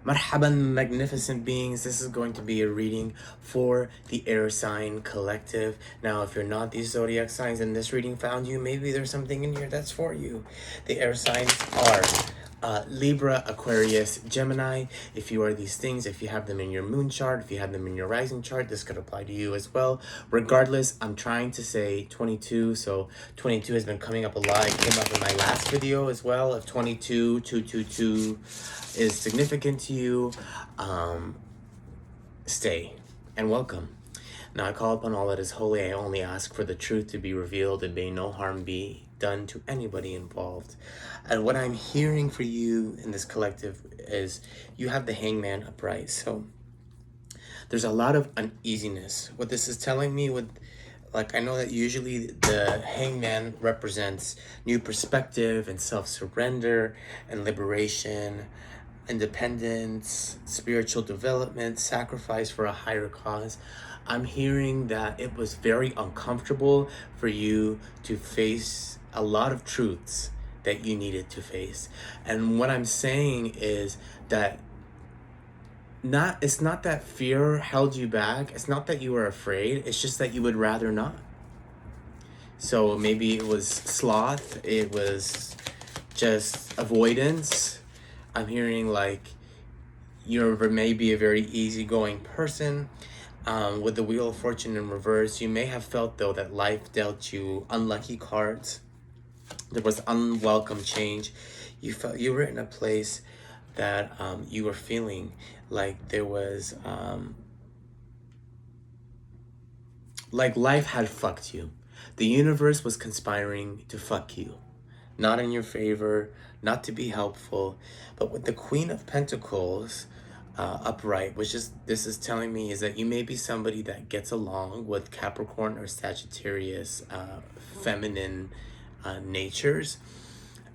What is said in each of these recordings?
Marhaban, magnificent beings. This is going to be a reading for the air sign collective. Now, if you're not these zodiac signs and this reading found you, maybe there's something in here that's for you. The air signs are Libra, Aquarius, Gemini. If you are these things, if you have them in your moon chart, if you have them in your rising chart, this could apply to you as well. Regardless, I'm trying to say 22, so 22 has been coming up a lot. It came up in my last video as well of 22, 222 is significant to you. Stay and welcome. Now I call upon all that is holy. I only ask for the truth to be revealed and may no harm be done to anybody involved. And what I'm hearing for you in this collective is you have the Hangman upright. So there's a lot of uneasiness. What this is telling me I know that usually the Hangman represents new perspective and self-surrender and liberation, independence, spiritual development, sacrifice for a higher cause. I'm hearing that it was very uncomfortable for you to face a lot of truths that you needed to face. And what I'm saying is that it's not that fear held you back. It's not that you were afraid. It's just that you would rather not. So maybe it was sloth. It was just avoidance. I'm hearing like you're maybe a very easygoing person. With the Wheel of Fortune in reverse, you may have felt though that life dealt you unlucky cards. There was unwelcome change. You felt you were in a place that you were feeling like there was like life had fucked you. The universe was conspiring to fuck you, not in your favor, not to be helpful. But with the Queen of Pentacles upright, this is telling me is that you may be somebody that gets along with Capricorn or Sagittarius feminine natures.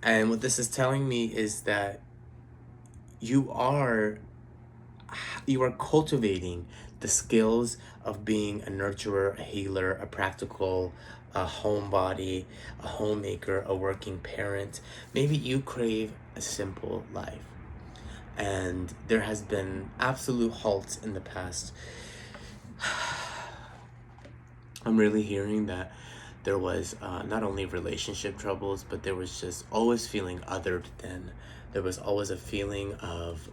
And what this is telling me is that you are cultivating the skills of being a nurturer, a healer, a practical, a homebody, a homemaker, a working parent. Maybe you crave a simple life. And there has been absolute halts in the past. I'm really hearing that there was not only relationship troubles, but there was just always feeling othered than. There was always a feeling of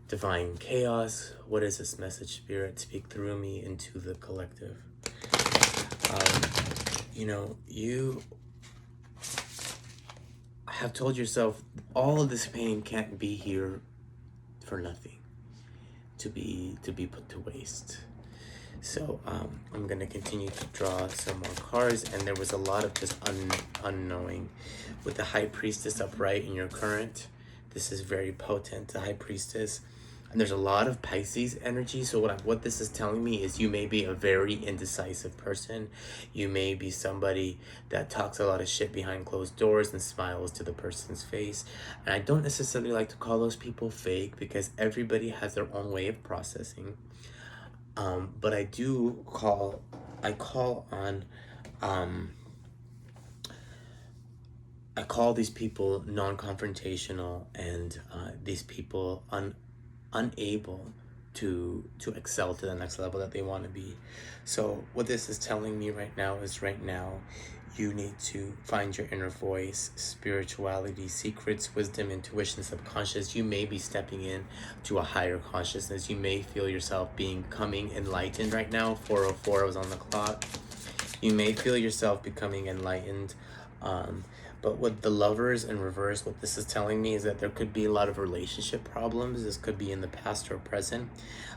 divine chaos. What is this message, Spirit? Speak through me into the collective. You have told yourself all of this pain can't be here for nothing, to be put to waste. So I'm gonna continue to draw some more cards, and there was a lot of just unknowing. With the High Priestess upright in your current, this is very potent, the High Priestess. And there's a lot of Pisces energy. So what this is telling me is you may be a very indecisive person. You may be somebody that talks a lot of shit behind closed doors and smiles to the person's face. And I don't necessarily like to call those people fake because everybody has their own way of processing. But I call these people non-confrontational and these people unable to excel to the next level that they want to be. So what this is telling me right now is you need to find your inner voice, spirituality, secrets, wisdom, intuition, subconscious. You may be stepping in to a higher consciousness. You may feel yourself becoming enlightened right now. 4:04 was on the clock. You may feel yourself becoming enlightened. But with the Lovers in reverse, what this is telling me is that there could be a lot of relationship problems. This could be in the past or present.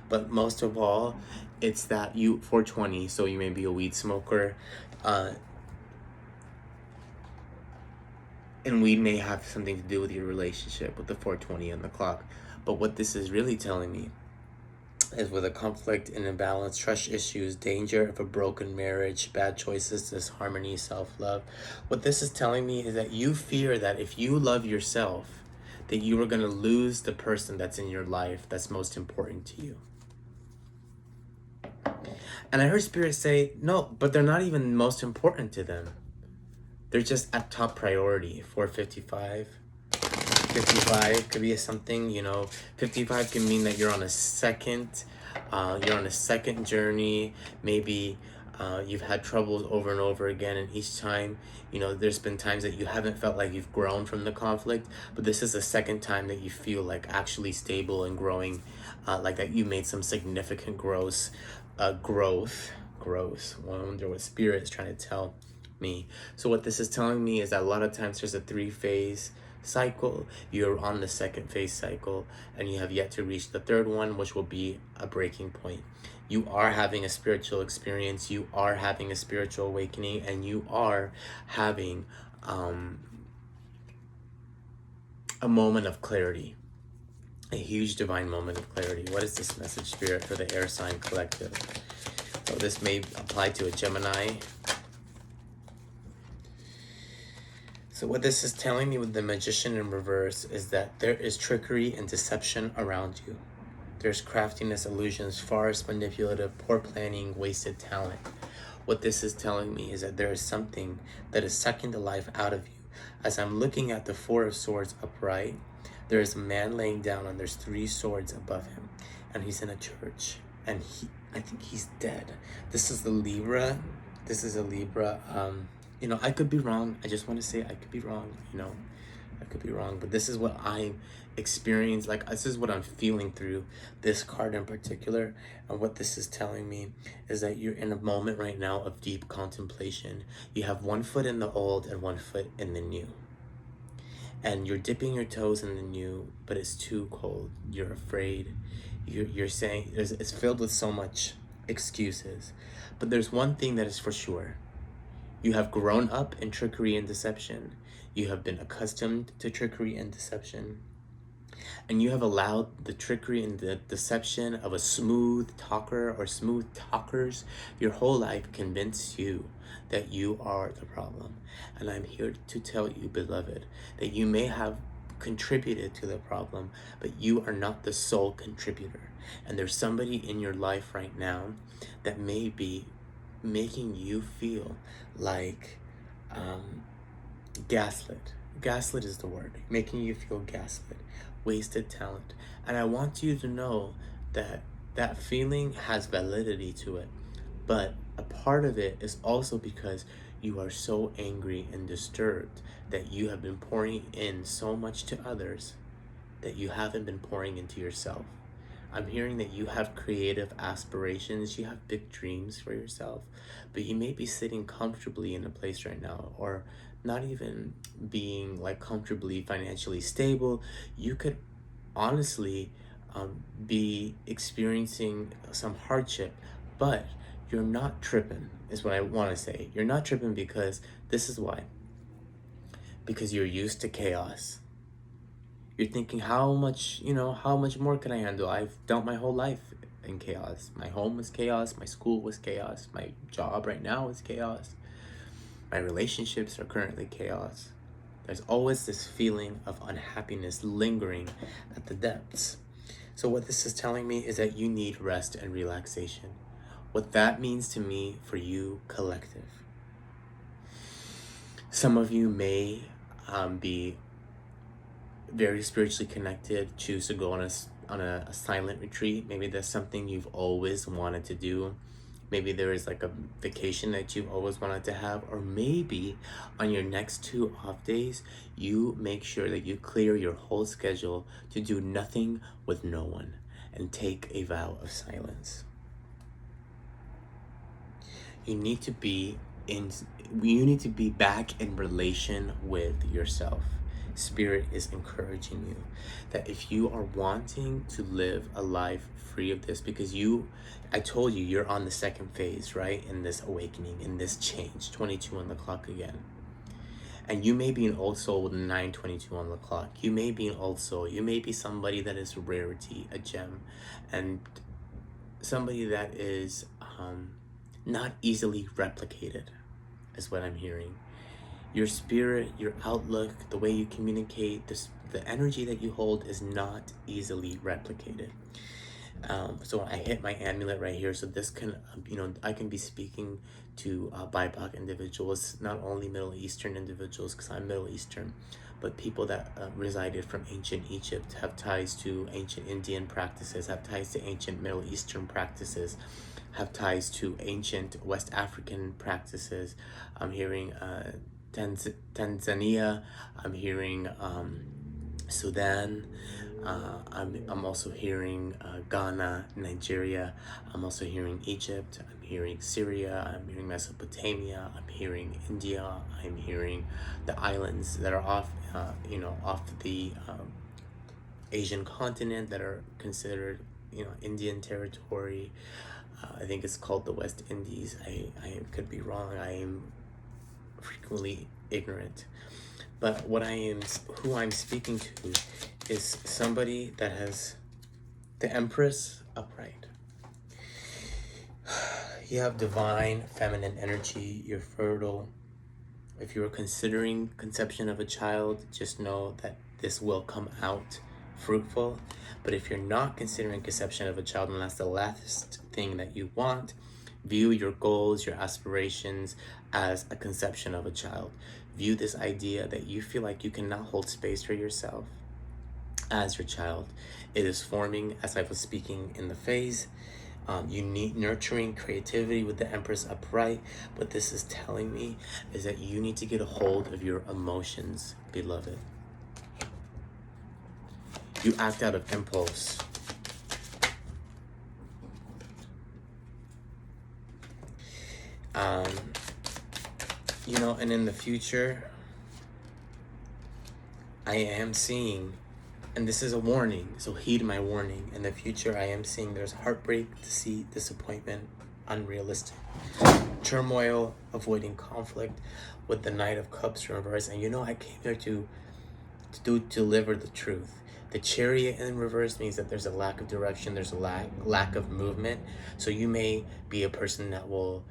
But most of all, it's that 420, so you may be a weed smoker. And weed may have something to do with your relationship with the 420 on the clock. But what this is really telling me is with a conflict and imbalance, trust issues, danger of a broken marriage, bad choices, disharmony, self-love. What this is telling me is that you fear that if you love yourself, that you are going to lose the person that's in your life that's most important to you. And I heard Spirit say, no, but they're not even most important to them. They're just at top priority, 455. 55 could be something, 55 can mean that you're on a second journey. Maybe you've had troubles over and over again, and each time, there's been times that you haven't felt like you've grown from the conflict, but this is the second time that you feel like actually stable and growing, like that you made some significant growth. I wonder what spirit is trying to tell me. So what this is telling me is that a lot of times there's a 3-phase cycle. You're on the second phase cycle, and you have yet to reach the third one, which will be a breaking point. You are having a spiritual experience, you are having a spiritual awakening, and you are having a moment of clarity, a huge divine moment of clarity. What is this message, Spirit, for the air sign collective? So this may apply to a Gemini. So what this is telling me with the Magician in reverse is that there is trickery and deception around you. There's craftiness, illusions, farce, manipulative, poor planning, wasted talent. What this is telling me is that there is something that is sucking the life out of you. As I'm looking at the 4 of Swords upright, there is a man laying down and there's 3 swords above him. And he's in a church. And I think he's dead. This is a Libra. I could be wrong. I just want to say I could be wrong. I could be wrong. But this is what I experienced. Like, this is what I'm feeling through this card in particular. And what this is telling me is that you're in a moment right now of deep contemplation. You have 1 foot in the old and 1 foot in the new. And you're dipping your toes in the new, but it's too cold. You're afraid. You're saying it's filled with so much excuses. But there's one thing that is for sure. You have grown up in trickery and deception. You have been accustomed to trickery and deception. And you have allowed the trickery and the deception of a smooth talker or smooth talkers your whole life convince you that you are the problem. And I'm here to tell you, beloved, that you may have contributed to the problem, but you are not the sole contributor. And there's somebody in your life right now that may be making you feel like gaslit. Gaslit is the word. Making you feel gaslit. Wasted talent. And I want you to know that that feeling has validity to it. But a part of it is also because you are so angry and disturbed that you have been pouring in so much to others that you haven't been pouring into yourself. I'm hearing that you have creative aspirations, you have big dreams for yourself, but you may be sitting comfortably in a place right now, or not even being like comfortably financially stable. You could honestly be experiencing some hardship, but you're not tripping, is what I want to say. You're not tripping because this is why. Because you're used to chaos. You're thinking, how much more can I handle? I've dealt my whole life in chaos. My home was chaos. My school was chaos. My job right now is chaos. My relationships are currently chaos. There's always this feeling of unhappiness lingering at the depths. So what this is telling me is that you need rest and relaxation. What that means to me for you, collective. Some of you may be very spiritually connected, choose to go on a silent retreat. Maybe that's something you've always wanted to do. Maybe there is like a vacation that you've always wanted to have, or maybe on your next 2 off days, you make sure that you clear your whole schedule to do nothing with no one and take a vow of silence. You need to be back in relation with yourself. Spirit is encouraging you that if you are wanting to live a life free of this, because I told you, you're on the second phase, right? In this awakening, in this change, 22 on the clock again. And you may be an old soul with 922 on the clock. You may be an old soul. You may be somebody that is a rarity, a gem, and somebody that is not easily replicated, is what I'm hearing. Your spirit, your outlook, the way you communicate, the energy that you hold is not easily replicated. So I hit my amulet right here. So this can, I can be speaking to BIPOC individuals, not only Middle Eastern individuals, because I'm Middle Eastern, but people that resided from ancient Egypt, have ties to ancient Indian practices, have ties to ancient Middle Eastern practices, have ties to ancient West African practices. I'm hearing Tanzania, I'm hearing Sudan, I'm also hearing Ghana, Nigeria, I'm also hearing Egypt, I'm hearing Syria, I'm hearing Mesopotamia, I'm hearing India, I'm hearing the islands that are off the Asian continent that are considered, Indian territory. I think it's called the West Indies. I could be wrong. I am frequently ignorant. But who I'm speaking to is somebody that has the Empress upright. You have divine feminine energy. You're fertile. If you're considering conception of a child, just know that this will come out fruitful. But if you're not considering conception of a child, and that's the last thing that you want, view your goals, your aspirations as a conception of a child. View this idea that you feel like you cannot hold space for yourself as your child. It is forming, as I was speaking in the phase. You need nurturing creativity with the Empress upright. What this is telling me is that you need to get a hold of your emotions, beloved. You act out of impulse. And in the future, I am seeing, and this is a warning, so heed my warning. In the future, I am seeing there's heartbreak, deceit, disappointment, unrealistic, turmoil, avoiding conflict with the Knight of Cups reverse. And I came here to deliver the truth. The Chariot in reverse means that there's a lack of direction, there's a lack of movement. So you may be a person that will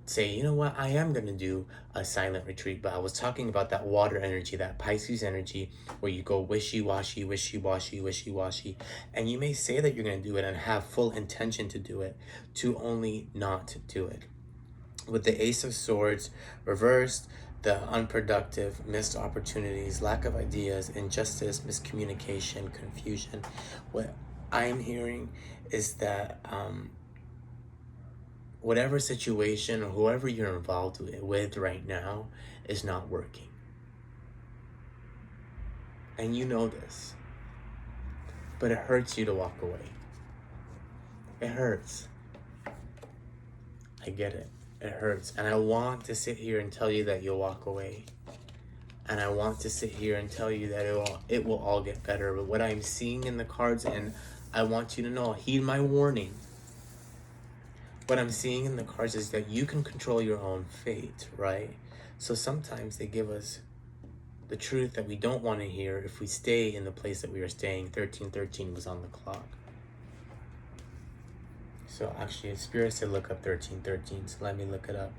say, you know what, I am going to do a silent retreat. But I was talking about that water energy, that Pisces energy, where you go wishy-washy, wishy-washy, wishy-washy. And you may say that you're going to do it and have full intention to do it, to only not do it. With the Ace of Swords reversed, the unproductive, missed opportunities, lack of ideas, injustice, miscommunication, confusion. What I'm hearing is that whatever situation or whoever you're involved with right now is not working. And you know this. But it hurts you to walk away. It hurts. I get it. It hurts. And I want to sit here and tell you that you'll walk away. And I want to sit here and tell you that it will all get better. But what I'm seeing in the cards, and I want you to know, heed my warning. What I'm seeing in the cards is that you can control your own fate, right? So sometimes they give us the truth that we don't want to hear if we stay in the place that we are staying. 1313 was on the clock. So actually, Spirit said look up 1313, so let me look it up.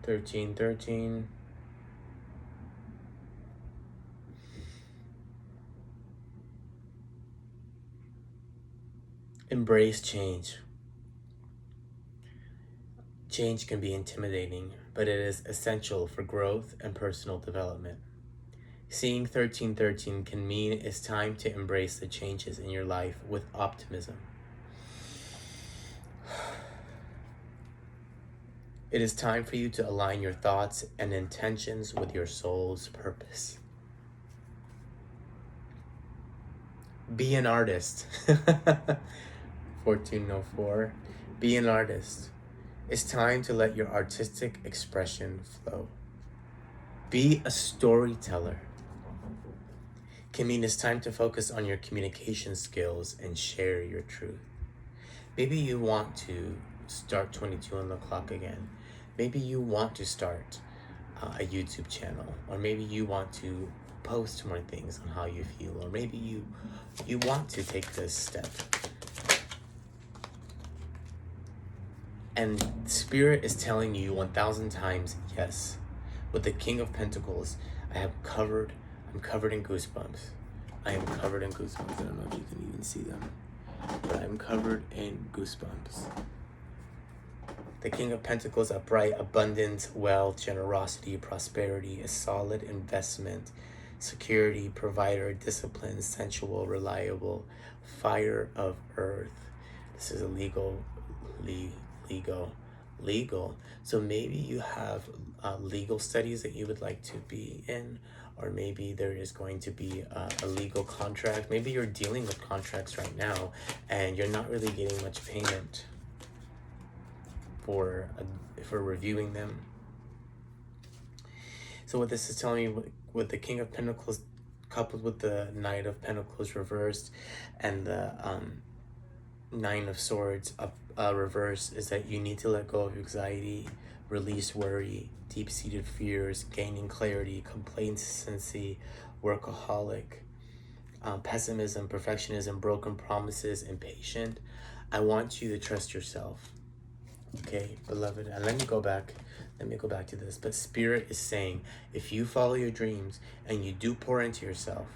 1313. Embrace change. Change can be intimidating, but it is essential for growth and personal development. Seeing 1313 can mean it's time to embrace the changes in your life with optimism. It is time for you to align your thoughts and intentions with your soul's purpose. Be an artist. 1404. Be an artist. It's time to let your artistic expression flow. Be a storyteller. Can mean it's time to focus on your communication skills and share your truth. Maybe you want to start 22 on the clock again. Maybe you want to start a YouTube channel, or maybe you want to post more things on how you feel, or maybe you want to take this step. And Spirit is telling you 1,000 times yes. With the King of Pentacles, I'm covered in goosebumps. I am covered in goosebumps. I don't know if you can even see them, but I'm covered in goosebumps. The King of Pentacles upright, abundance, wealth, generosity, prosperity, a solid investment, security, provider, discipline, sensual, reliable, fire of earth. This is a legal. So maybe you have legal studies that you would like to be in, or maybe there is going to be a legal contract. Maybe you're dealing with contracts right now and you're not really getting much payment for reviewing them. So what this is telling me, with the King of Pentacles coupled with the Knight of Pentacles reversed and the Nine of Swords up reverse, is that you need to let go of anxiety, release worry, deep-seated fears, gaining clarity, complacency, workaholic, pessimism, perfectionism, broken promises, impatient. I want you to trust yourself. Okay, beloved, and let me go back to this. But Spirit is saying, if you follow your dreams and you do pour into yourself,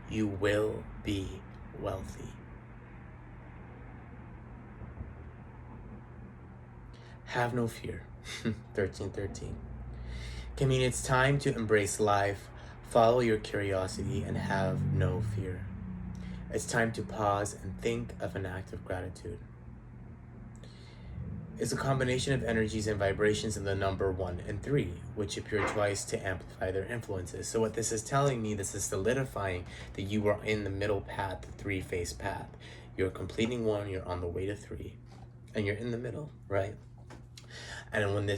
you will be wealthy. Have no fear. 1313. I mean, it's time to embrace life, follow your curiosity, and have no fear. It's time to pause and think of an act of gratitude. It's a combination of energies and vibrations in the number 1 and 3, which appear twice to amplify their influences. So what this is telling me, this is solidifying that you are in the middle path, the 3-phase path. You're completing 1, you're on the way to 3, and you're in the middle, right? And when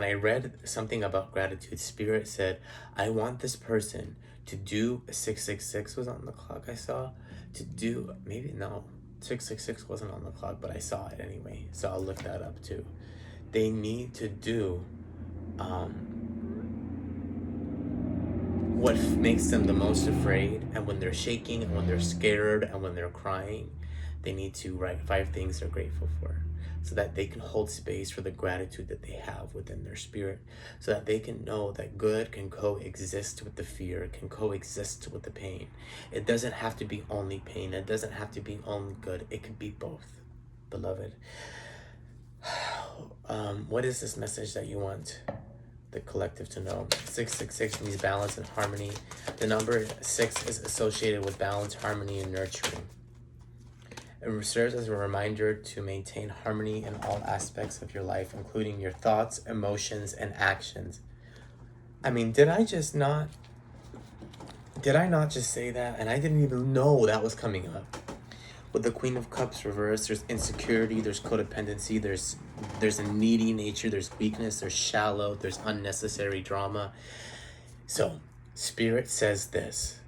I read something about gratitude, Spirit said, I want this person to do 666 was on the clock I saw, to do, maybe no, 666 wasn't on the clock, but I saw it anyway, so I'll look that up too. They need to do what makes them the most afraid, and when they're shaking, and when they're scared, and when they're crying, they need to write 5 things they're grateful for, so that they can hold space for the gratitude that they have within their spirit, so that they can know that good can coexist with the fear, can coexist with the pain. It doesn't have to be only pain. It doesn't have to be only good. It could be both, beloved. What is this message that you want the collective to know? 666 means balance and harmony. The number 6 is associated with balance, harmony, and nurturing. It serves as a reminder to maintain harmony in all aspects of your life, including your thoughts, emotions, and actions. I mean, did I not just say that? And I didn't even know that was coming up. With the Queen of Cups reversed, there's insecurity, there's codependency, there's a needy nature, there's weakness, there's shallow, there's unnecessary drama. So, Spirit says this: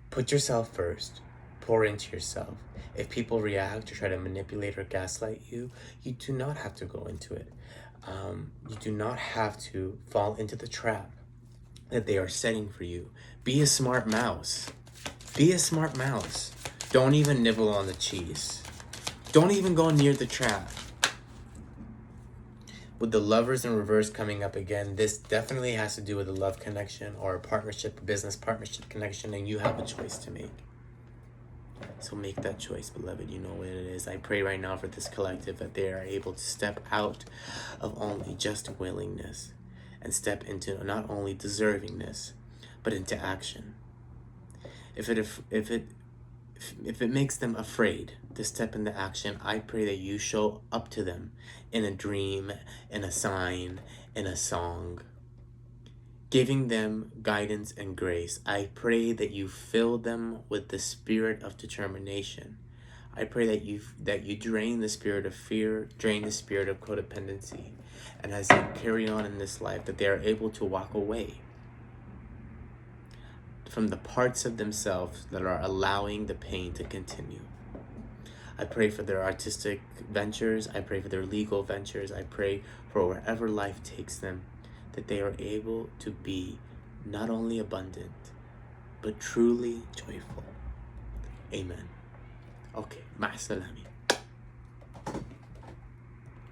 put yourself first, pour into yourself. If people react or try to manipulate or gaslight you, you do not have to go into it. You do not have to fall into the trap that they are setting for you. Be a smart mouse. Be a smart mouse. Don't even nibble on the cheese. Don't even go near the trap. With the Lovers in reverse coming up again, this definitely has to do with a love connection or a partnership, a business partnership connection, and you have a choice to make. So make that choice, beloved. You know what it is. I pray right now for this collective that they are able to step out of only just willingness and step into not only deservingness, but into action. If it makes them afraid to step into action, I pray that you show up to them in a dream, in a sign, in a song, giving them guidance and grace. I pray that you fill them with the spirit of determination. I pray that you drain the spirit of fear, drain the spirit of codependency, and as they carry on in this life, that they are able to walk away from the parts of themselves that are allowing the pain to continue. I pray for their artistic ventures. I pray for their legal ventures. I pray for wherever life takes them, that they are able to be not only abundant, but truly joyful. Amen. Okay, ma'asalami.